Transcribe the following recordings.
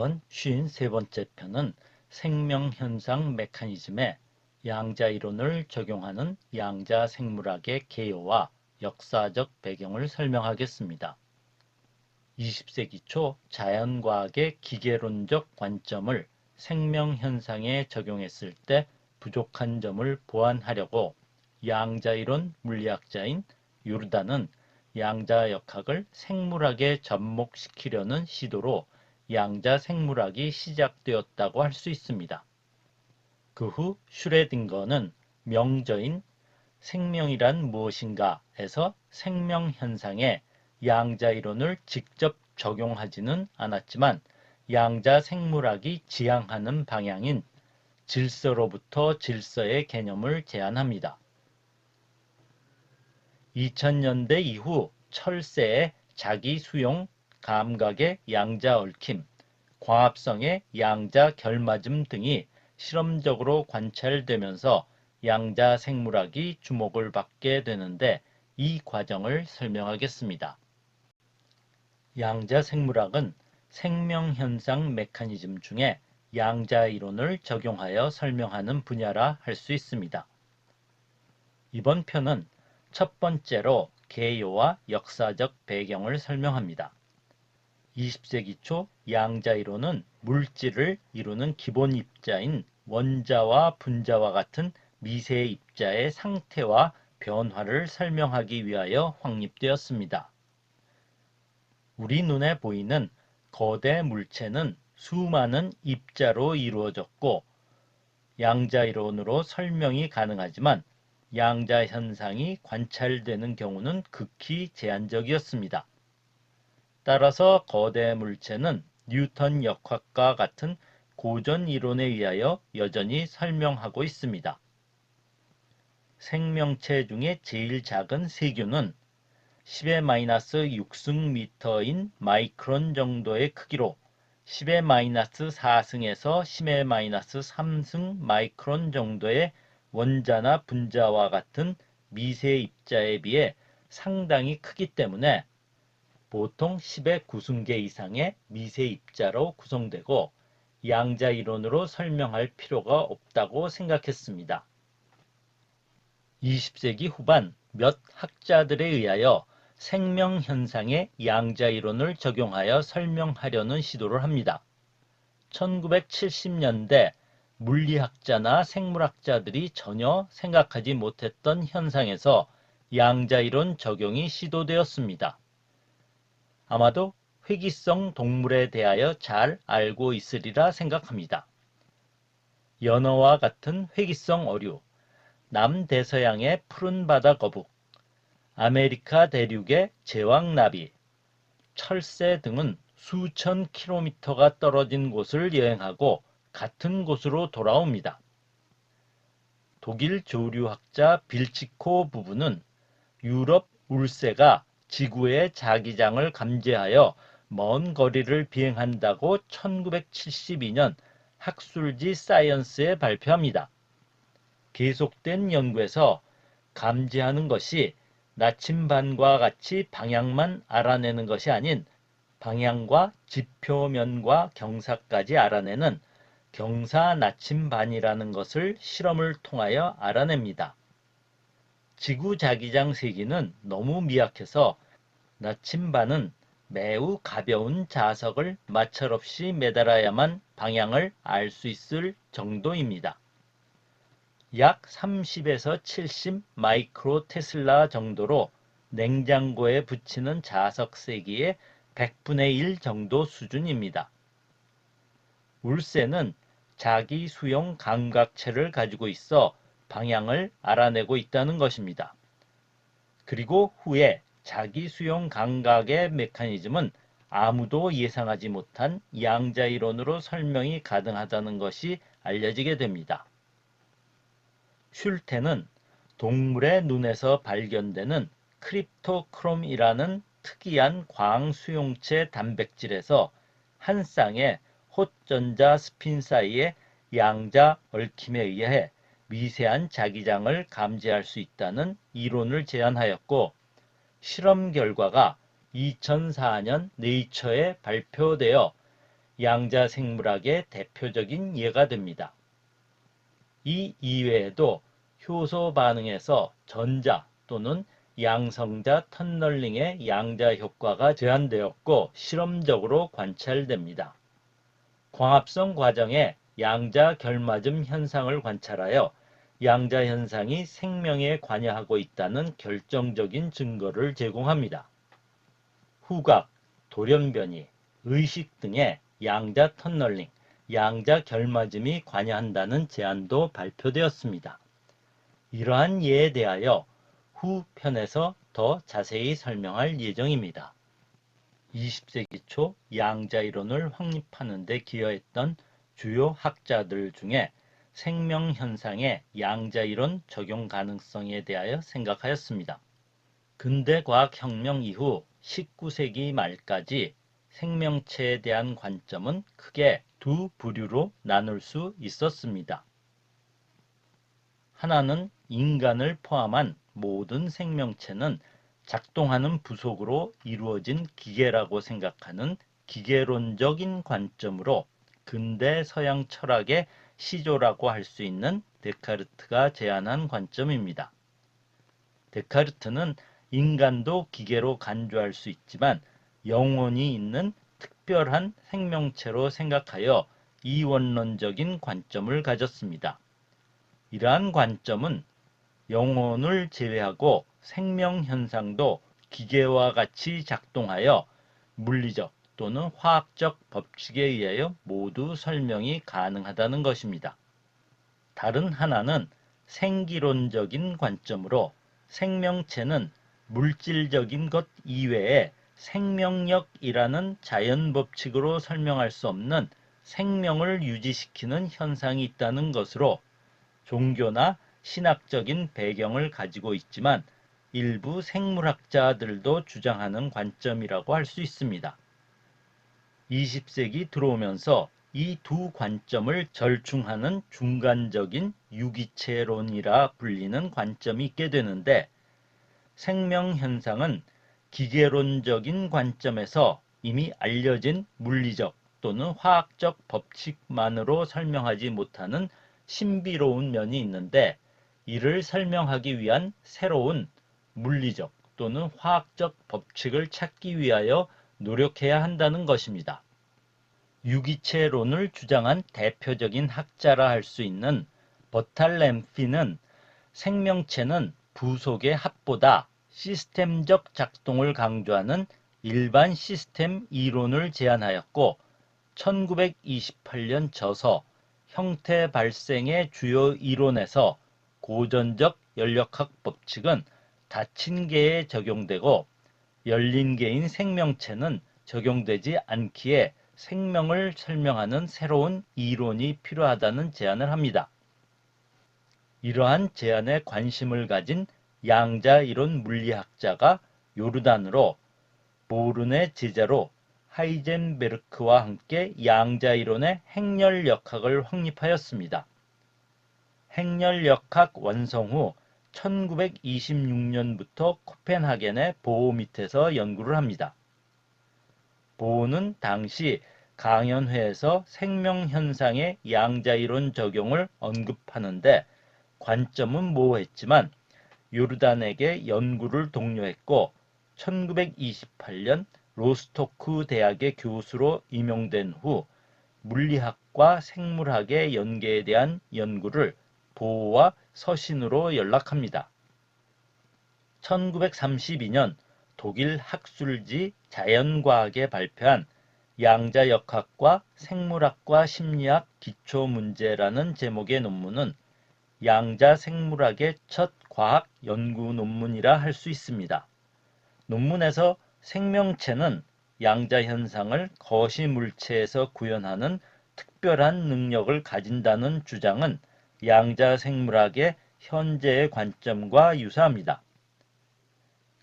이번 53번째 편은 생명현상 메커니즘에 양자이론을 적용하는 양자생물학의 개요와 역사적 배경을 설명하겠습니다. 20세기 초 자연과학의 기계론적 관점을 생명현상에 적용했을 때 부족한 점을 보완하려고 양자이론 물리학자인 요르단은 양자역학을 생물학에 접목시키려는 시도로 양자생물학이 시작되었다고 할 수 있습니다. 그 후 슈레딩거는 명저인 생명이란 무엇인가에서 생명현상에 양자이론을 직접 적용하지는 않았지만 양자생물학이 지향하는 방향인 질서로부터 질서의 개념을 제안합니다. 2000년대 이후 철새의 자기 수용 감각의 양자 얽힘, 광합성의 양자 결맞음 등이 실험적으로 관찰되면서 양자 생물학이 주목을 받게 되는데 이 과정을 설명하겠습니다. 양자 생물학은 생명현상 메커니즘 중에 양자 이론을 적용하여 설명하는 분야라 할 수 있습니다. 이번 편은 첫 번째로 개요와 역사적 배경을 설명합니다. 20세기 초 양자이론은 물질을 이루는 기본 입자인 원자와 분자와 같은 미세 입자의 상태와 변화를 설명하기 위하여 확립되었습니다. 우리 눈에 보이는 거대 물체는 수많은 입자로 이루어졌고 양자이론으로 설명이 가능하지만 양자 현상이 관찰되는 경우는 극히 제한적이었습니다. 따라서 거대 물체는 뉴턴 역학과 같은 고전 이론에 의하여 여전히 설명하고 있습니다. 생명체 중에 제일 작은 세균은 10의 -6승미터인 마이크론 정도의 크기로 10의 -4승에서 10의 -3승 마이크론 정도의 원자나 분자와 같은 미세 입자에 비해 상당히 크기 때문에 보통 10의 9승계 이상의 미세 입자로 구성되고 양자 이론으로 설명할 필요가 없다고 생각했습니다. 20세기 후반 몇 학자들에 의하여 생명 현상에 양자 이론을 적용하여 설명하려는 시도를 합니다. 1970년대 물리학자나 생물학자들이 전혀 생각하지 못했던 현상에서 양자 이론 적용이 시도되었습니다. 아마도 회귀성 동물에 대하여 잘 알고 있으리라 생각합니다. 연어와 같은 회귀성 어류, 남대서양의 푸른 바다 거북, 아메리카 대륙의 제왕나비, 철새 등은 수천 킬로미터가 떨어진 곳을 여행하고 같은 곳으로 돌아옵니다. 독일 조류학자 빌치코 부부는 유럽 울새가 지구의 자기장을 감지하여 먼 거리를 비행한다고 1972년 학술지 사이언스에 발표합니다. 계속된 연구에서 감지하는 것이 나침반과 같이 방향만 알아내는 것이 아닌 방향과 지표면과 경사까지 알아내는 경사 나침반이라는 것을 실험을 통하여 알아냅니다. 지구 자기장 세기는 너무 미약해서 나침반은 매우 가벼운 자석을 마찰 없이 매달아야만 방향을 알 수 있을 정도입니다. 약 30에서 70 마이크로 테슬라 정도로 냉장고에 붙이는 자석 세기의 100분의 1 정도 수준입니다. 울새는 자기 수용 감각체를 가지고 있어 방향을 알아내고 있다는 것입니다. 그리고 후에 자기 수용 감각의 메커니즘은 아무도 예상하지 못한 양자 이론으로 설명이 가능하다는 것이 알려지게 됩니다. 슐테는 동물의 눈에서 발견되는 크립토크롬이라는 특이한 광수용체 단백질에서 한 쌍의 헛전자 스핀 사이의 양자 얽힘에 의해 미세한 자기장을 감지할 수 있다는 이론을 제안하였고 실험 결과가 2004년 네이처에 발표되어 양자 생물학의 대표적인 예가 됩니다. 이 이외에도 효소 반응에서 전자 또는 양성자 터널링의 양자 효과가 제한되었고 실험적으로 관찰됩니다. 광합성 과정에 양자 결맞음 현상을 관찰하여 양자 현상이 생명에 관여하고 있다는 결정적인 증거를 제공합니다. 후각, 돌연변이, 의식 등의 양자 터널링, 양자 결맞음이 관여한다는 제안도 발표되었습니다. 이러한 예에 대하여 후 편에서 더 자세히 설명할 예정입니다. 20세기 초 양자 이론을 확립하는 데 기여했던 주요 학자들 중에 생명 현상의 양자 이론 적용 가능성에 대하여 생각하였습니다. 근대 과학혁명 이후 19세기 말까지 생명체에 대한 관점은 크게 두 부류로 나눌 수 있었습니다. 하나는 인간을 포함한 모든 생명체는 작동하는 부속으로 이루어진 기계라고 생각하는 기계론적인 관점으로 근대 서양 철학의 시조라고 할 수 있는 데카르트가 제안한 관점입니다. 데카르트는 인간도 기계로 간주할 수 있지만 영혼이 있는 특별한 생명체로 생각하여 이원론적인 관점을 가졌습니다. 이러한 관점은 영혼을 제외하고 생명 현상도 기계와 같이 작동하여 물리적 또는 화학적 법칙에 의하여 모두 설명이 가능하다는 것입니다. 다른 하나는 생기론적인 관점으로 생명체는 물질적인 것 이외에 생명력이라는 자연 법칙으로 설명할 수 없는 생명을 유지시키는 현상이 있다는 것으로 종교나 신학적인 배경을 가지고 있지만 일부 생물학자들도 주장하는 관점이라고 할 수 있습니다. 20세기 들어오면서 이 두 관점을 절충하는 중간적인 유기체론이라 불리는 관점이 있게 되는데 생명 현상은 기계론적인 관점에서 이미 알려진 물리적 또는 화학적 법칙만으로 설명하지 못하는 신비로운 면이 있는데 이를 설명하기 위한 새로운 물리적 또는 화학적 법칙을 찾기 위하여 노력해야 한다는 것입니다. 유기체론을 주장한 대표적인 학자라 할 수 있는 버탈램피는 생명체는 부속의 합보다 시스템적 작동을 강조하는 일반 시스템 이론을 제안하였고 1928년 저서 형태 발생의 주요 이론에서 고전적 연력학 법칙은 닫힌 개에 적용되고 열린 개인 생명체는 적용되지 않기에 생명을 설명하는 새로운 이론이 필요하다는 제안을 합니다. 이러한 제안에 관심을 가진 양자 이론 물리학자가 요르단으로 보른의 제자로 하이젠베르크와 함께 양자 이론의 행렬역학을 확립하였습니다. 행렬역학 완성 후 1926년부터 코펜하겐의 보호 밑에서 연구를 합니다. 보호는 당시 강연회에서 생명현상의 양자이론 적용을 언급하는데 관점은 모호했지만 요르단에게 연구를 독려했고 1928년 로스토크 대학의 교수로 임용된 후 물리학과 생물학의 연계에 대한 연구를 보호와 서신으로 연락합니다. 1932년 독일 학술지 자연과학에 발표한 양자역학과 생물학과 심리학 기초문제라는 제목의 논문은 양자 생물학의 첫 과학 연구 논문이라 할 수 있습니다. 논문에서 생명체는 양자 현상을 거시 물체에서 구현하는 특별한 능력을 가진다는 주장은 양자 생물학의 현재의 관점과 유사합니다.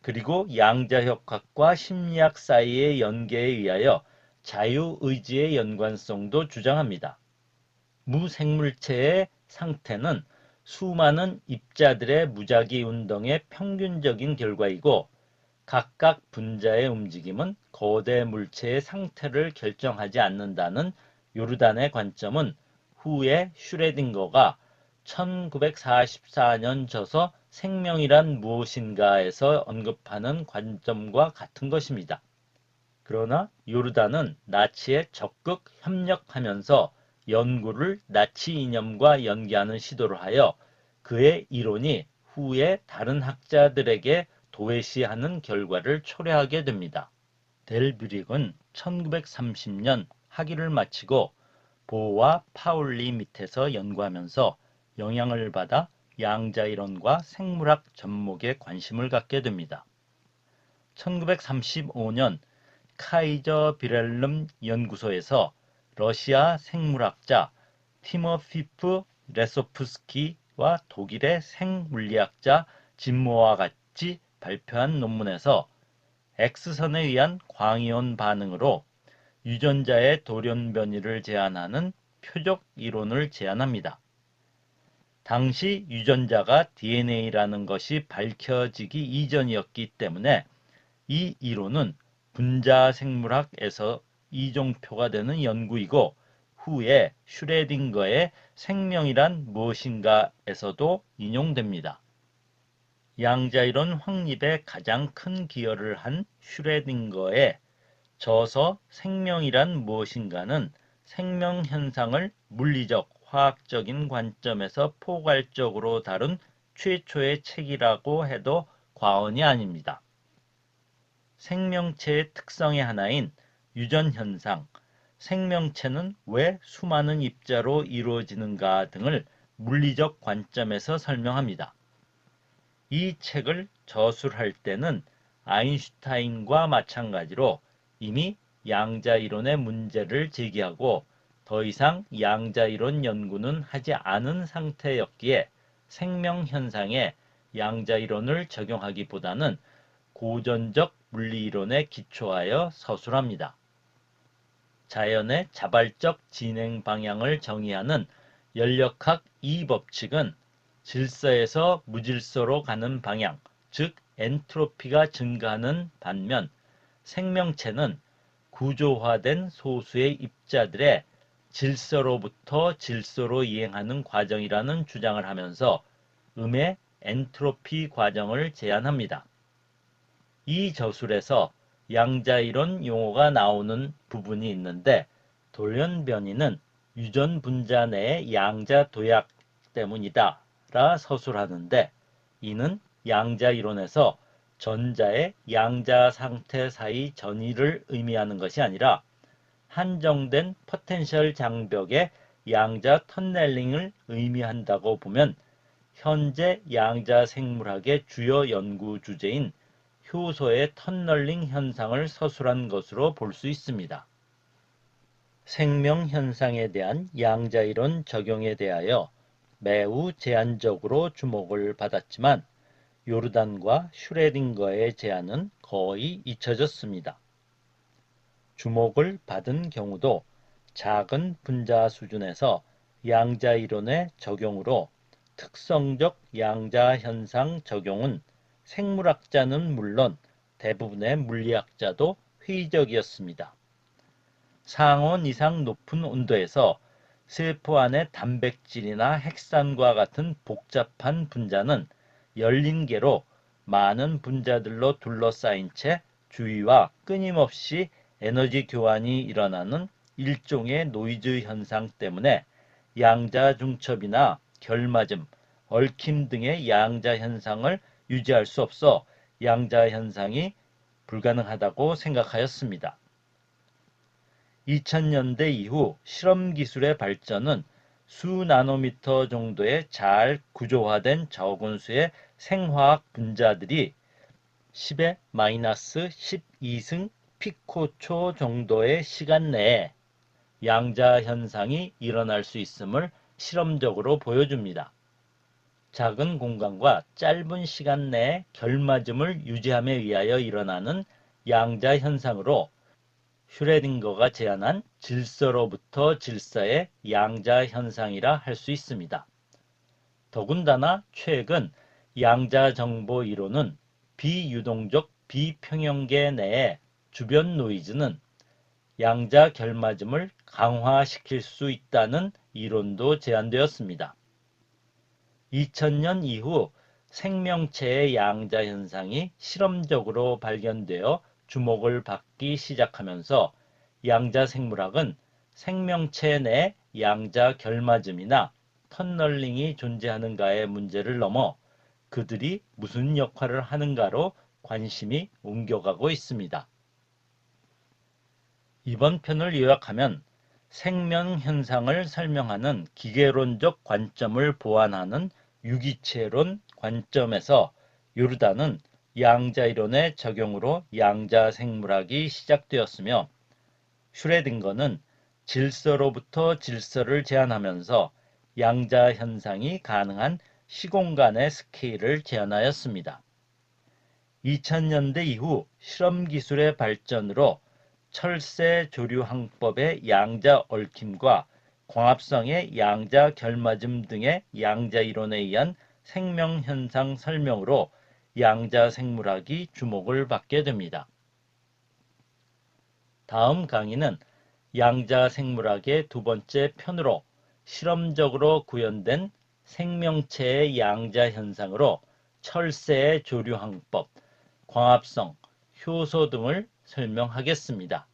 그리고 양자역학과 심리학 사이의 연계에 의하여 자유의지의 연관성도 주장합니다. 무생물체의 상태는 수많은 입자들의 무작위 운동의 평균적인 결과이고 각각 분자의 움직임은 거대 물체의 상태를 결정하지 않는다는 요르단의 관점은 후에 슈레딩거가 1944년 저서 생명이란 무엇인가에서 언급하는 관점과 같은 것입니다. 그러나 요르단은 나치에 적극 협력하면서 연구를 나치 이념과 연계하는 시도를 하여 그의 이론이 후에 다른 학자들에게 도외시하는 결과를 초래하게 됩니다. 델 뷰릭은 1930년 학위를 마치고 보와 파울리 밑에서 연구하면서 영향을 받아 양자이론과 생물학 접목에 관심을 갖게 됩니다. 1935년 카이저 비렐름 연구소에서 러시아 생물학자 티모피프 레소프스키와 독일의 생물리학자 진모와 같이 발표한 논문에서 X선에 의한 광이온 반응으로 유전자의 돌연변이를 제한하는 표적 이론을 제안합니다. 당시 유전자가 DNA라는 것이 밝혀지기 이전이었기 때문에 이 이론은 분자생물학에서 이종표가 되는 연구이고 후에 슈레딩거의 생명이란 무엇인가에서도 인용됩니다. 양자이론 확립에 가장 큰 기여를 한 슈레딩거의 저서 생명이란 무엇인가는 생명현상을 물리적, 화학적인 관점에서 포괄적으로 다룬 최초의 책이라고 해도 과언이 아닙니다. 생명체의 특성의 하나인 유전현상, 생명체는 왜 수많은 입자로 이루어지는가 등을 물리적 관점에서 설명합니다. 이 책을 저술할 때는 아인슈타인과 마찬가지로 이미 양자이론의 문제를 제기하고 더 이상 양자이론 연구는 하지 않은 상태였기에 생명현상에 양자이론을 적용하기보다는 고전적 물리이론에 기초하여 서술합니다. 자연의 자발적 진행 방향을 정의하는 연력학 2법칙은 질서에서 무질서로 가는 방향, 즉 엔트로피가 증가하는 반면 생명체는 구조화된 소수의 입자들의 질서로부터 질서로 이행하는 과정이라는 주장을 하면서 음의 엔트로피 과정을 제안합니다. 이 저술에서 양자이론 용어가 나오는 부분이 있는데 돌연변이는 유전 분자 내의 양자 도약 때문이다 라 서술하는데 이는 양자이론에서 전자의 양자 상태 사이 전이를 의미하는 것이 아니라 한정된 포텐셜 장벽의 양자 터널링을 의미한다고 보면 현재 양자 생물학의 주요 연구 주제인 효소의 터널링 현상을 서술한 것으로 볼 수 있습니다. 생명 현상에 대한 양자이론 적용에 대하여 매우 제한적으로 주목을 받았지만 요르단과 슈레딩거의 제안은 거의 잊혀졌습니다. 주목을 받은 경우도 작은 분자 수준에서 양자이론의 적용으로 특성적 양자현상 적용은 생물학자는 물론 대부분의 물리학자도 회의적이었습니다. 상온 이상 높은 온도에서 세포 안의 단백질이나 핵산과 같은 복잡한 분자는 열린 개로 많은 분자들로 둘러싸인 채 주위와 끊임없이 에너지 교환이 일어나는 일종의 노이즈 현상 때문에 양자 중첩이나 결맞음, 얽힘 등의 양자 현상을 유지할 수 없어 양자 현상이 불가능하다고 생각하였습니다. 2000년대 이후 실험 기술의 발전은 수 나노미터 정도의 잘 구조화된 적은 수의 생화학 분자들이 10의 마이너스 12승 피코초 정도의 시간 내에 양자 현상이 일어날 수 있음을 실험적으로 보여줍니다. 작은 공간과 짧은 시간 내에 결맞음을 유지함에 의하여 일어나는 양자 현상으로 슈레딩거가 제안한 질서로부터 질서의 양자 현상이라 할 수 있습니다. 더군다나 최근 양자 정보 이론은 비유동적 비평형계 내의 주변 노이즈는 양자 결맞음을 강화시킬 수 있다는 이론도 제안되었습니다. 2000년 이후 생명체의 양자 현상이 실험적으로 발견되어 주목을 받기 시작하면서 양자 생물학은 생명체 내 양자 결맞음이나 터널링이 존재하는가의 문제를 넘어 그들이 무슨 역할을 하는가로 관심이 옮겨가고 있습니다. 이번 편을 요약하면 생명 현상을 설명하는 기계론적 관점을 보완하는 유기체론 관점에서 요르단은 양자이론의 적용으로 양자 생물학이 시작되었으며 슈레딩거는 질서로부터 질서를 제한하면서 양자 현상이 가능한 시공간의 스케일을 제안하였습니다. 2000년대 이후 실험 기술의 발전으로 철새 조류 항법의 양자 얽힘과 광합성의 양자 결맞음 등의 양자 이론에 의한 생명 현상 설명으로 양자 생물학이 주목을 받게 됩니다. 다음 강의는 양자 생물학의 두 번째 편으로 실험적으로 구현된 생명체의 양자 현상으로 철새의 조류 항법, 광합성, 효소 등을 설명하겠습니다.